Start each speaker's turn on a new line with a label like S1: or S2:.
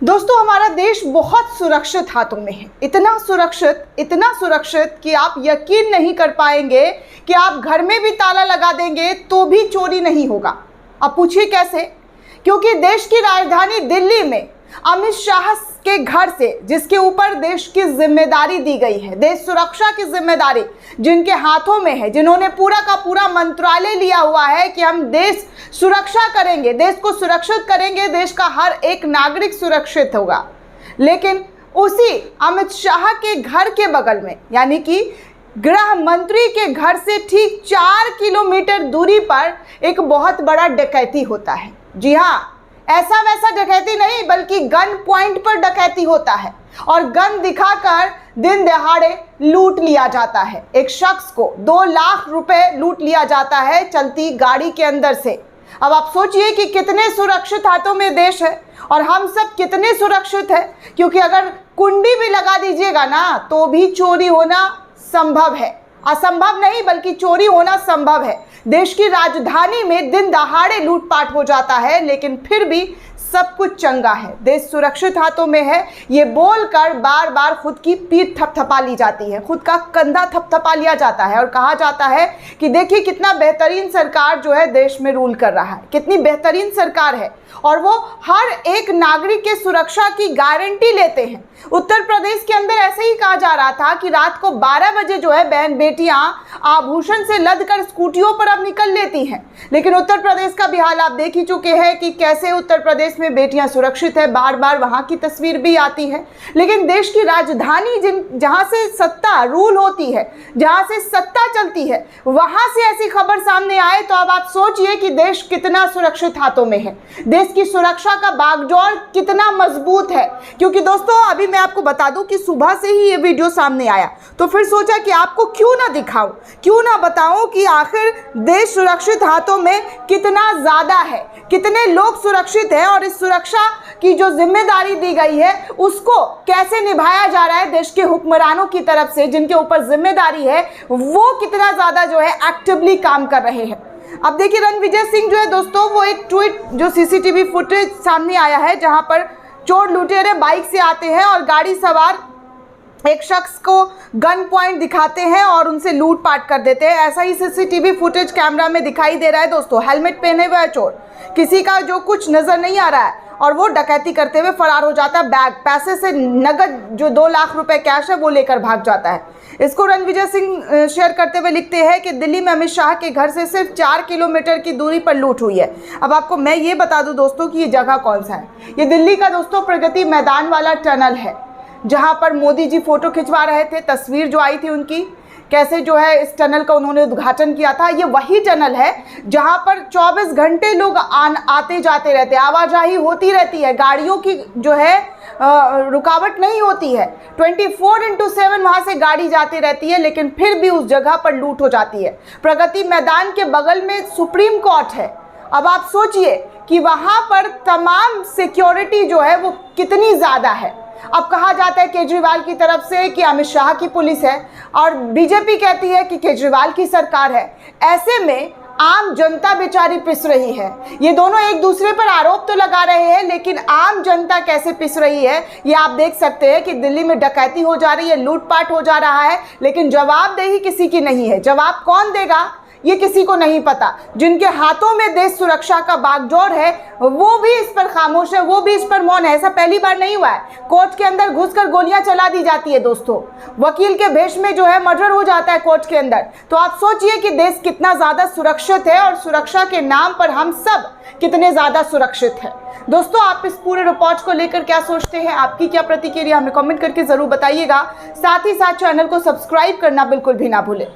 S1: दोस्तों, हमारा देश बहुत सुरक्षित हाथों में है। इतना सुरक्षित कि आप यकीन नहीं कर पाएंगे कि आप घर में भी ताला लगा देंगे तो भी चोरी नहीं होगा। अब पूछिए कैसे? क्योंकि देश की राजधानी दिल्ली में अमित शाह के घर से, जिसके ऊपर देश की जिम्मेदारी दी गई है, देश सुरक्षा की जिम्मेदारी जिनके हाथों में है, जिन्होंने पूरा का पूरा मंत्रालय लिया हुआ है कि हम देश सुरक्षा करेंगे, देश को सुरक्षित करेंगे, देश का हर एक नागरिक सुरक्षित होगा। लेकिन उसी अमित शाह के घर के बगल में, यानी कि गृह मंत्री के घर से ठीक 4 किलोमीटर दूरी पर एक बहुत बड़ा डकैती होता है। जी हाँ, ऐसा वैसा डकैती नहीं, बल्कि गन पॉइंट पर डकैती होता है और गन दिखाकर दिन दहाड़े लूट लिया जाता है। एक शख्स को 2 लाख रुपए लूट लिया जाता है चलती गाड़ी के अंदर से। अब आप सोचिए कि कितने सुरक्षित हाथों में देश है और हम सब कितने सुरक्षित है, क्योंकि अगर कुंडी भी लगा दीजिएगा ना तो भी चोरी होना संभव है। असंभव नहीं, बल्कि चोरी होना संभव है। देश की राजधानी में दिन दहाड़े लूटपाट हो जाता है, लेकिन फिर भी सब कुछ चंगा है, देश सुरक्षित हाथों में है। ये बोलकर बार बार खुद की पीठ थपथपा ली जाती है, खुद का कंधा थपथपा लिया जाता है और कहा जाता है कि देखिए कितना बेहतरीन सरकार जो है देश में रूल कर रहा है, कितनी बेहतरीन सरकार है और वो हर एक नागरिक के सुरक्षा की गारंटी लेते हैं। उत्तर प्रदेश के अंदर ऐसे ही कहा जा रहा था कि रात को 12 बजे जो है बहन बेटियां आभूषण से लद कर स्कूटियों पर अब निकल लेती हैं। लेकिन उत्तर प्रदेश का भी हाल आप देख ही चुके हैं कि कैसे उत्तर प्रदेश में बेटियां सुरक्षित है, बार बार वहां की तस्वीर भी आती है। लेकिन देश की राजधानी जहां से सत्ता रूल होती है, जहां से सत्ता चलती है, वहां से ऐसी खबर सामने आए तो अब आप सोचिए कि देश कितना सुरक्षित हाथों में है, देश की सुरक्षा का बागडोर कितना मजबूत है। क्योंकि दोस्तों, अभी मैं आपको बता दूं कि सुबह से ही ये वीडियो सामने आया तो फिर सोचा कि आपको क्यों ना दिखाऊं, क्यों ना बताऊं कि आखिर देश सुरक्षित हाथों में कितना ज्यादा है, कितने लोग सुरक्षित हैं और इस सुरक्षा की जो जिम्मेदारी दी गई है उसको कैसे निभाया जा रहा है देश के हुक्मरानों की तरफ से, जिनके ऊपर जिम्मेदारी है, वो कितना ज्यादा जो है एक्टिवली काम कर रहे हैं। अब देखिए, रणविजय सिंह जो है दोस्तों, वो एक ट्वीट जो सीसीटीवी फुटेज सामने आया है, जहां पर चोर लुटेरे बाइक से आते हैं और गाड़ी सवार एक शख्स को गन पॉइंट दिखाते हैं और उनसे लूटपाट कर देते हैं। ऐसा ही सीसीटीवी फुटेज कैमरा में दिखाई दे रहा है दोस्तों। हेलमेट पहने हुआ है चोर, किसी का जो कुछ नजर नहीं आ रहा है और वो डकैती करते हुए फरार हो जाता है। बैग पैसे से नगद जो 2 लाख रुपए कैश है वो लेकर भाग जाता है। इसको रणविजय सिंह शेयर करते हुए लिखते हैं कि दिल्ली में अमित शाह के घर से सिर्फ 4 किलोमीटर की दूरी पर लूट हुई है। अब आपको मैं ये बता दूं दोस्तों कि ये जगह कौन सा है। ये दिल्ली का दोस्तों प्रगति मैदान वाला टनल है, जहां पर मोदी जी फोटो खिंचवा रहे थे। तस्वीर जो आई थी उनकी, कैसे जो है इस टनल का उन्होंने उद्घाटन किया था। ये वही टनल है जहां पर 24 घंटे लोग आते जाते रहते हैं, आवाजाही होती रहती है, गाड़ियों की जो है रुकावट नहीं होती है। 24/7 वहां से गाड़ी जाती रहती है, लेकिन फिर भी उस जगह पर लूट हो जाती है। प्रगति मैदान के बगल में सुप्रीम कोर्ट है। अब आप सोचिए कि वहां पर तमाम सिक्योरिटी जो है वो कितनी ज्यादा है। अब कहा जाता है केजरीवाल की तरफ से कि अमित शाह की पुलिस है और बीजेपी कहती है कि केजरीवाल की सरकार है। ऐसे में आम जनता बेचारी पिस रही है। ये दोनों एक दूसरे पर आरोप तो लगा रहे हैं, लेकिन आम जनता कैसे पिस रही है ये आप देख सकते हैं कि दिल्ली में डकैती हो जा रही है, लूटपाट हो जा रहा है, लेकिन जवाबदेही किसी की नहीं है। जवाब कौन देगा ये किसी को नहीं पता। जिनके हाथों में देश सुरक्षा का बागडोर है वो भी इस पर खामोश है, वो भी इस पर मौन है। ऐसा पहली बार नहीं हुआ है। कोर्ट के अंदर घुसकर गोलियां चला दी जाती है दोस्तों, वकील के भेष में जो है मर्डर हो जाता है कोर्ट के अंदर। तो आप सोचिए कि देश कितना ज्यादा सुरक्षित है और सुरक्षा के नाम पर हम सब कितने ज्यादा सुरक्षित है। दोस्तों, आप इस पूरे रिपोर्ट को लेकर क्या सोचते हैं, आपकी क्या प्रतिक्रिया, हमें कमेंट करके जरूर बताइएगा। साथ ही साथ चैनल को सब्सक्राइब करना बिल्कुल भी ना भूलें।